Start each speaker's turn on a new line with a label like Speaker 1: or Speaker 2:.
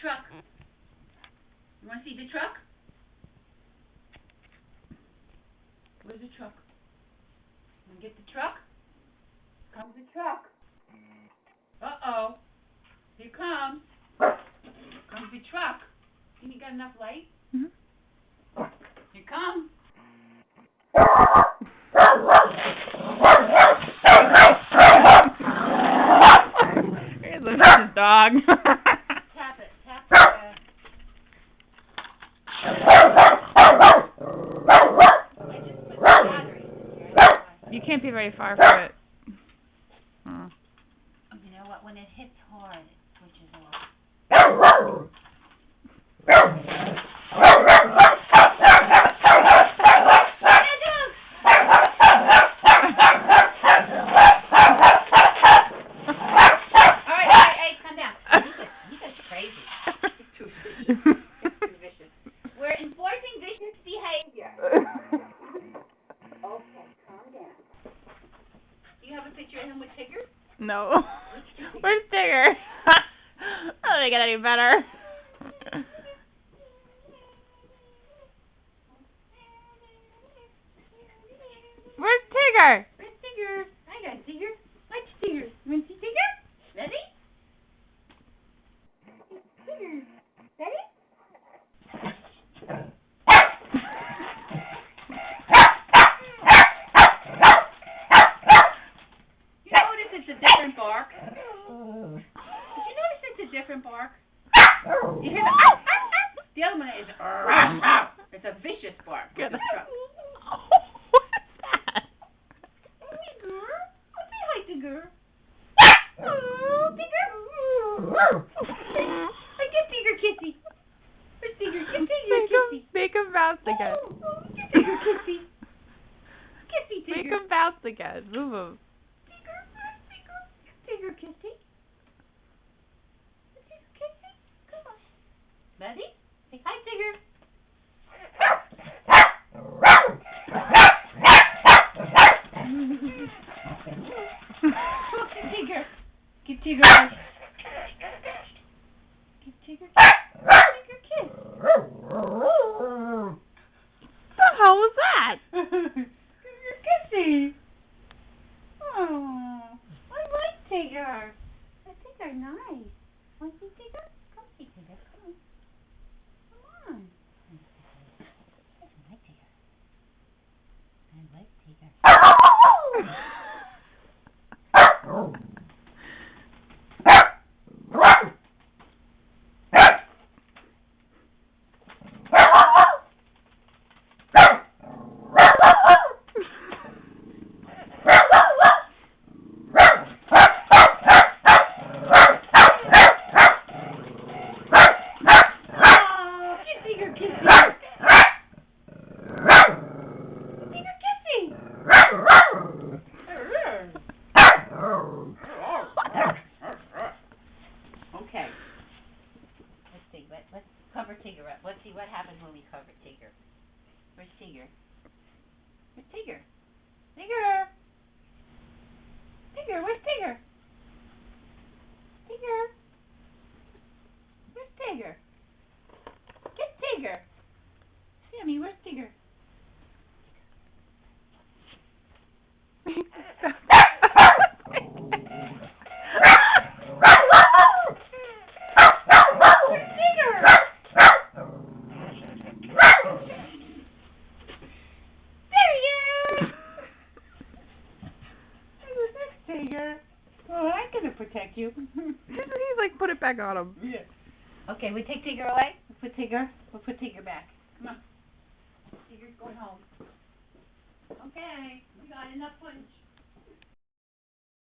Speaker 1: truck. You want to see the truck? Where's the truck? Want to get the truck? Comes the truck. Uh-oh. Here comes. Comes the truck. Think you got enough light?
Speaker 2: Mm-hmm.
Speaker 1: Here comes.
Speaker 2: Here's a dog.
Speaker 1: Tap it. Tap it. I just put the batteries in here.
Speaker 2: You can't be very far from it.
Speaker 1: You know what? When it hits hard, it switches off. We're enforcing vicious behavior. Okay, calm down. Do you have a picture of him with Tigger?
Speaker 2: No. Where's Tigger? I don't think it any better. Where's Tigger?
Speaker 1: Where's Tigger? I got Tigger. Watch Tigger. You want to see Tigger? Ready? Tigger. Ready? You notice it's a different bark? Did you notice it's a different bark? You hear the the other one is it's a vicious bark. With the truck.
Speaker 2: What's that?
Speaker 1: Tigger. Oh, say hi, Tigger. Oh, Tigger. I get Tigger kissy. Where's Tigger? Get Tigger kissy.
Speaker 2: Make him bounce again.
Speaker 1: Get Tigger kissy. Kissy Tigger.
Speaker 2: Make him bounce again. Move him.
Speaker 1: Tigger, where's Tigger? Tigger kissy. Tigger kissy. Come on. Ready? Say hi, Tigger. Talk to Tigger. Give Tigger a kiss. Give Tigger a kiss. Tigger kiss.
Speaker 2: What the hell was that?
Speaker 1: Tigger kissy. Oh, I like Tigger. I think they're nice. Want to see Tigger? Come see Tigger. Come on. Come on. I like Tigger. I like Tigger. Okay. Let's see. Let's cover Tigger up. Let's see what happens when we cover Tigger. Where's Tigger? Where's Tigger? Tigger! Tigger, where's Tigger? Tigger! Where's Tigger? Get Tigger! Sammy, where's Tigger? Tigger. Oh, I'm gonna protect you.
Speaker 2: He's like, put it back on him.
Speaker 1: Yeah. Okay, we take Tigger away. We'll put Tigger back. Come on.